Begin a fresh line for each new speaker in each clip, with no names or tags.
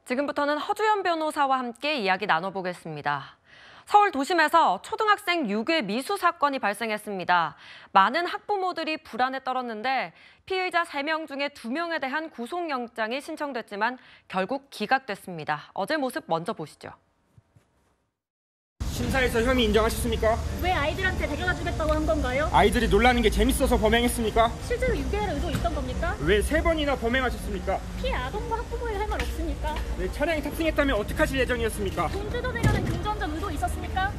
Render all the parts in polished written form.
지금부터는 허주연 변호사와 함께 이야기 나눠보겠습니다. 서울 도심에서 초등학생 유괴 미수 사건이 발생했습니다. 많은 학부모들이 불안에 떨었는데 피의자 3명 중에 2명에 대한 구속영장이 신청됐지만 결국 기각됐습니다. 어제 모습 먼저 보시죠.
심사에서 혐의 인정하셨습니까?
왜 아이들한테 데려다 주겠다고 한 건가요?
아이들이 놀라는 게 재밌어서 범행했습니까?
실제로 유괴할 의도 있던 겁니까?
왜 3번이나 범행하셨습니까?
피해 아동과 학부모에 할 말 없습니까?
왜 차량에 탑승했다면 어떻게 하실 예정이었습니까?
돈 뜯어내려는 금전적 의도 있었습니까?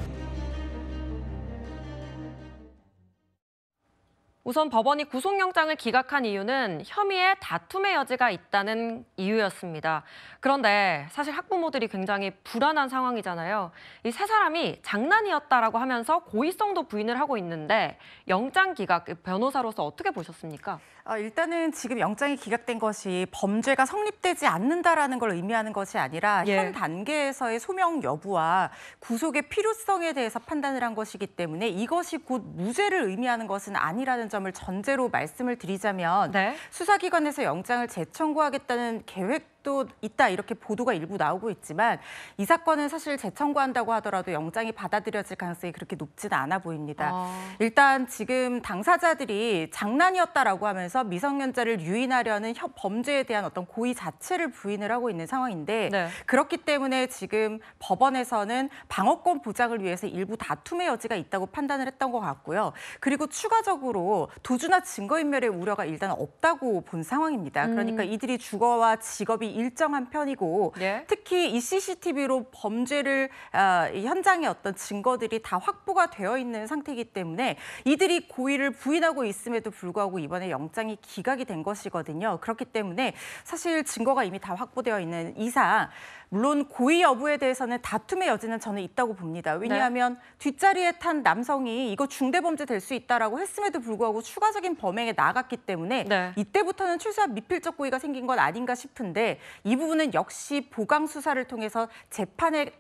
우선 법원이 구속영장을 기각한 이유는 혐의에 다툼의 여지가 있다는 이유였습니다. 그런데 사실 학부모들이 굉장히 불안한 상황이잖아요. 이 세 사람이 장난이었다라고 하면서 고의성도 부인을 하고 있는데 영장 기각, 변호사로서 어떻게 보셨습니까?
일단은 지금 영장이 기각된 것이 범죄가 성립되지 않는다라는 걸 의미하는 것이 아니라 현 단계에서의 소명 여부와 구속의 필요성에 대해서 판단을 한 것이기 때문에 이것이 곧 무죄를 의미하는 것은 아니라는 점을 전제로 말씀을 드리자면 수사기관에서 영장을 재청구하겠다는 계획도 있다 이렇게 보도가 일부 나오고 있지만 이 사건은 사실 재청구한다고 하더라도 영장이 받아들여질 가능성이 그렇게 높지는 않아 보입니다. 일단 지금 당사자들이 장난이었다라고 하면서 미성년자를 유인하려는 범죄에 대한 어떤 고의 자체를 부인을 하고 있는 상황인데 그렇기 때문에 지금 법원에서는 방어권 보장을 위해서 일부 다툼의 여지가 있다고 판단을 했던 것 같고요. 그리고 추가적으로 도주나 증거인멸의 우려가 일단 없다고 본 상황입니다. 그러니까 이들이 주거와 직업이 일정한 편이고 특히 이 CCTV로 범죄를 현장의 어떤 증거들이 다 확보가 되어 있는 상태이기 때문에 이들이 고의를 부인하고 있음에도 불구하고 이번에 영장이 기각이 된 것이거든요. 그렇기 때문에 사실 증거가 이미 다 확보되어 있는 이상 물론 고의 여부에 대해서는 다툼의 여지는 저는 있다고 봅니다. 왜냐하면 뒷자리에 탄 남성이 이거 중대범죄 될 수 있다라고 했음에도 불구하고 추가적인 범행에 나갔기 때문에 이때부터는 최소한 미필적 고의가 생긴 건 아닌가 싶은데 이 부분은 역시 보강 수사를 통해서 재판의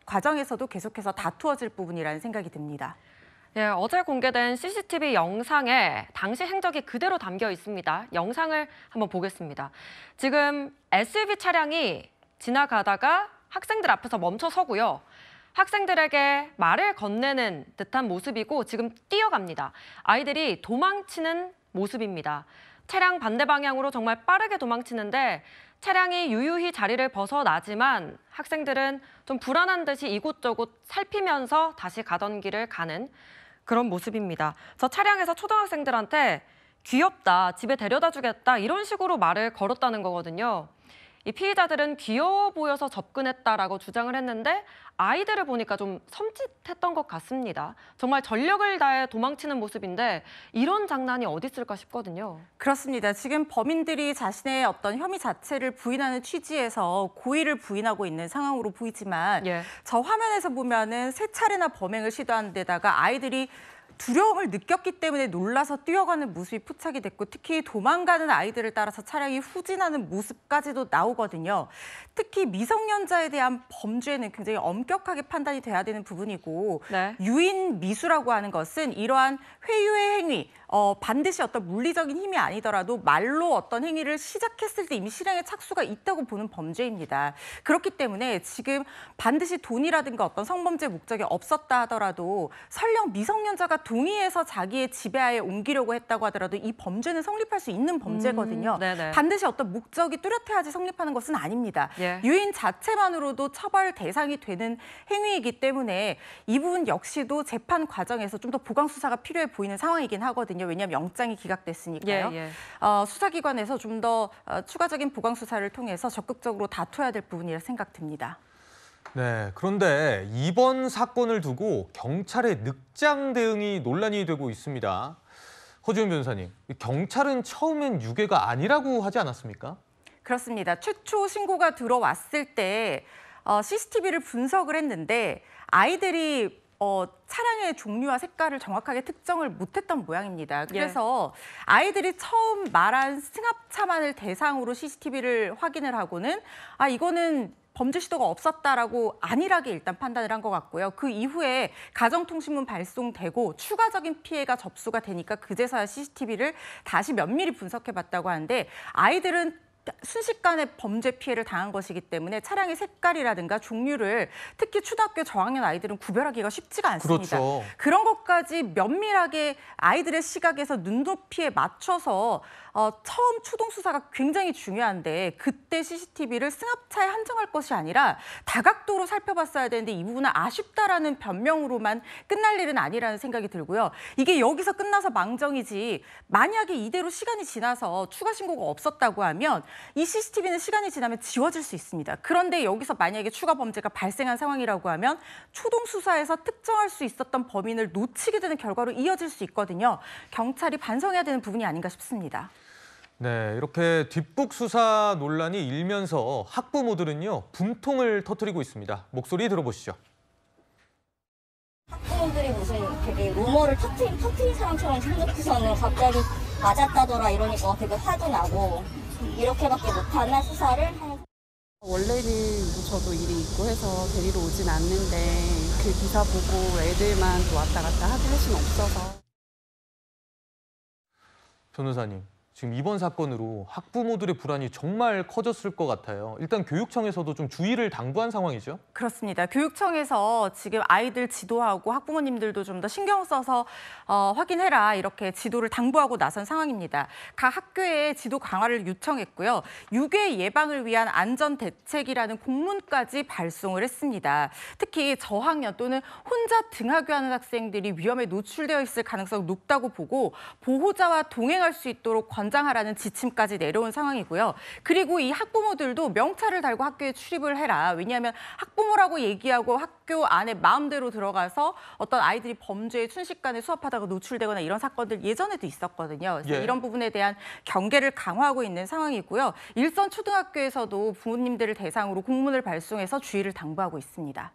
과정에서도 계속해서 다투어질 부분이라는 생각이 듭니다.
어제 공개된 CCTV 영상에 당시 행적이 그대로 담겨 있습니다. 영상을 한번 보겠습니다. 지금 SUV 차량이 지나가다가 학생들 앞에서 멈춰 서고요. 학생들에게 말을 건네는 듯한 모습이고 지금 뛰어갑니다. 아이들이 도망치는 모습입니다. 차량 반대 방향으로 정말 빠르게 도망치는데 차량이 유유히 자리를 벗어나지만 학생들은 좀 불안한 듯이 이곳저곳 살피면서 다시 가던 길을 가는 그런 모습입니다. 저 차량에서 초등학생들한테 귀엽다, 집에 데려다 주겠다 이런 식으로 말을 걸었다는 거거든요. 이 피의자들은 귀여워 보여서 접근했다라고 주장을 했는데 아이들을 보니까 좀 섬찟했던 것 같습니다. 정말 전력을 다해 도망치는 모습인데 이런 장난이 어디 있을까 싶거든요.
그렇습니다. 지금 범인들이 자신의 어떤 혐의 자체를 부인하는 취지에서 고의를 부인하고 있는 상황으로 보이지만 저 화면에서 보면은 3차례나 범행을 시도한 데다가 아이들이 두려움을 느꼈기 때문에 놀라서 뛰어가는 모습이 포착이 됐고 특히 도망가는 아이들을 따라서 차량이 후진하는 모습까지도 나오거든요. 특히 미성년자에 대한 범죄는 굉장히 엄격하게 판단이 돼야 되는 부분이고 유인 미수라고 하는 것은 이러한 회유의 행위, 반드시 어떤 물리적인 힘이 아니더라도 말로 어떤 행위를 시작했을 때 이미 실행에 착수가 있다고 보는 범죄입니다. 그렇기 때문에 지금 반드시 돈이라든가 어떤 성범죄 목적이 없었다 하더라도 설령 미성년자가 동의해서 자기의 지배하에 옮기려고 했다고 하더라도 이 범죄는 성립할 수 있는 범죄거든요. 반드시 어떤 목적이 뚜렷해야지 성립하는 것은 아닙니다. 유인 자체만으로도 처벌 대상이 되는 행위이기 때문에 이 부분 역시도 재판 과정에서 좀 더 보강 수사가 필요해 보이는 상황이긴 하거든요. 왜냐하면 영장이 기각됐으니까요. 수사기관에서 좀 더 추가적인 보강 수사를 통해서 적극적으로 다투어야 될 부분이라 생각됩니다.
네, 그런데 이번 사건을 두고 경찰의 늑장 대응이 논란이 되고 있습니다. 허주연 변호사님, 경찰은 처음엔 유괴가 아니라고 하지 않았습니까?
그렇습니다. 최초 신고가 들어왔을 때 CCTV를 분석을 했는데 아이들이 차량의 종류와 색깔을 정확하게 특정을 못했던 모양입니다. 그래서 아이들이 처음 말한 승합차만을 대상으로 CCTV를 확인을 하고는 이거는 범죄 시도가 없었다라고 안일하게 일단 판단을 한 것 같고요. 그 이후에 가정통신문 발송되고 추가적인 피해가 접수가 되니까 그제서야 CCTV를 다시 면밀히 분석해봤다고 하는데 아이들은 순식간에 범죄 피해를 당한 것이기 때문에 차량의 색깔이라든가 종류를 특히 초등학교 저학년 아이들은 구별하기가 쉽지가 않습니다.
그렇죠.
그런 것까지 면밀하게 아이들의 시각에서 눈높이에 맞춰서 처음 초동 수사가 굉장히 중요한데 그때 CCTV를 승합차에 한정할 것이 아니라 다각도로 살펴봤어야 되는데 이 부분은 아쉽다라는 변명으로만 끝날 일은 아니라는 생각이 들고요. 이게 여기서 끝나서 망정이지 만약에 이대로 시간이 지나서 추가 신고가 없었다고 하면 이 CCTV는 시간이 지나면 지워질 수 있습니다. 그런데 여기서 만약에 추가 범죄가 발생한 상황이라고 하면 초동 수사에서 특정할 수 있었던 범인을 놓치게 되는 결과로 이어질 수 있거든요. 경찰이 반성해야 되는 부분이 아닌가 싶습니다.
네, 이렇게 뒷북 수사 논란이 일면서 학부모들은요, 분통을 터뜨리고 있습니다. 목소리 들어보시죠.
학부모들이 무슨 되게 루머를 터트린 사람처럼 생각해서는 갑자기 맞았다더라 이러니까 되게 화도 나고 이렇게밖에 못하나 수사를 하는.
원래는 저도 일이 있고 해서 데리러 오진 않는데 그 기사 보고 애들만 또 왔다 갔다 할 수는 없어서.
변호사님, 지금 이번 사건으로 학부모들의 불안이 정말 커졌을 것 같아요. 일단 교육청에서도 좀 주의를 당부한 상황이죠?
그렇습니다. 교육청에서 지금 아이들 지도하고 학부모님들도 좀 더 신경 써서 확인해라 이렇게 지도를 당부하고 나선 상황입니다. 각 학교에 지도 강화를 요청했고요. 유괴 예방을 위한 안전 대책이라는 공문까지 발송을 했습니다. 특히 저학년 또는 혼자 등하교하는 학생들이 위험에 노출되어 있을 가능성이 높다고 보고 보호자와 동행할 수 있도록 권장하라는 지침까지 내려온 상황이고요. 그리고 이 학부모들도 명찰을 달고 학교에 출입을 해라. 왜냐하면 학부모라고 얘기하고 학교 안에 마음대로 들어가서 어떤 아이들이 범죄에 순식간에 수업하다가 노출되거나 이런 사건들 예전에도 있었거든요. 그래서
예.
이런 부분에 대한 경계를 강화하고 있는 상황이고요. 일선 초등학교에서도 부모님들을 대상으로 공문을 발송해서 주의를 당부하고 있습니다.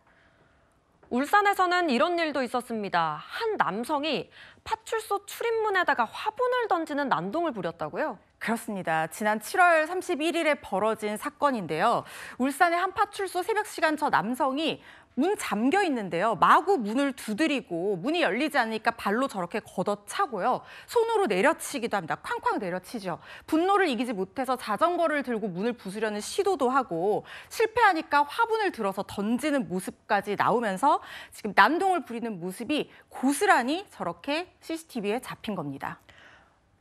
울산에서는 이런 일도 있었습니다. 한 남성이 파출소 출입문에다가 화분을 던지는 난동을 부렸다고요?
그렇습니다. 지난 7월 31일에 벌어진 사건인데요. 울산의 한 파출소 새벽 시간 저 남성이 문 잠겨 있는데요. 마구 문을 두드리고 문이 열리지 않으니까 발로 저렇게 걷어차고요. 손으로 내려치기도 합니다. 쾅쾅 내려치죠. 분노를 이기지 못해서 자전거를 들고 문을 부수려는 시도도 하고 실패하니까 화분을 들어서 던지는 모습까지 나오면서 지금 난동을 부리는 모습이 고스란히 저렇게 CCTV에 잡힌 겁니다.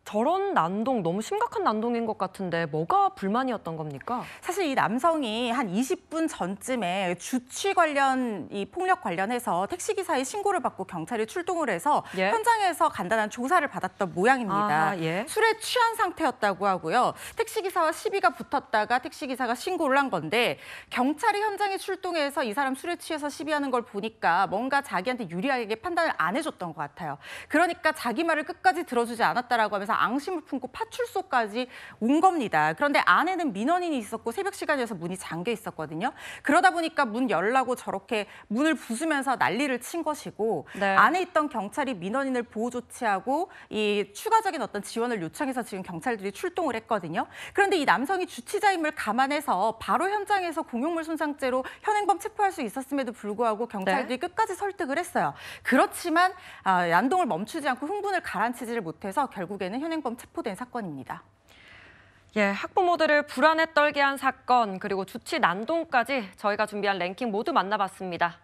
저런 난동, 너무 심각한 난동인 것 같은데 뭐가 불만이었던 겁니까?
사실 이 남성이 한 20분 전쯤에 주취 관련 이 폭력 관련해서 택시기사의 신고를 받고 경찰이 출동을 해서
예?
현장에서 간단한 조사를 받았던 모양입니다.
아, 예.
술에 취한 상태였다고 하고요. 택시기사와 시비가 붙었다가 택시기사가 신고를 한 건데 경찰이 현장에 출동해서 이 사람 술에 취해서 시비하는 걸 보니까 뭔가 자기한테 유리하게 판단을 안 해줬던 것 같아요. 그러니까 자기 말을 끝까지 들어주지 않았다라고 하면서 앙심을 품고 파출소까지 온 겁니다. 그런데 안에는 민원인이 있었고 새벽 시간이어서 문이 잠겨 있었거든요. 그러다 보니까 문 열라고 저렇게 문을 부수면서 난리를 친 것이고
네.
안에 있던 경찰이 민원인을 보호 조치하고 이 추가적인 어떤 지원을 요청해서 지금 경찰들이 출동을 했거든요. 그런데 이 남성이 주치자임을 감안해서 바로 현장에서 공용물 손상죄로 현행범 체포할 수 있었음에도 불구하고 경찰들이 끝까지 설득을 했어요. 그렇지만 난동을 멈추지 않고 흥분을 가라앉히지를 못해서 결국에는 현행범 체포된 사건입니다.
예, 학부모들을 불안에 떨게 한 사건 그리고 주치 난동까지 저희가 준비한 랭킹 모두 만나봤습니다.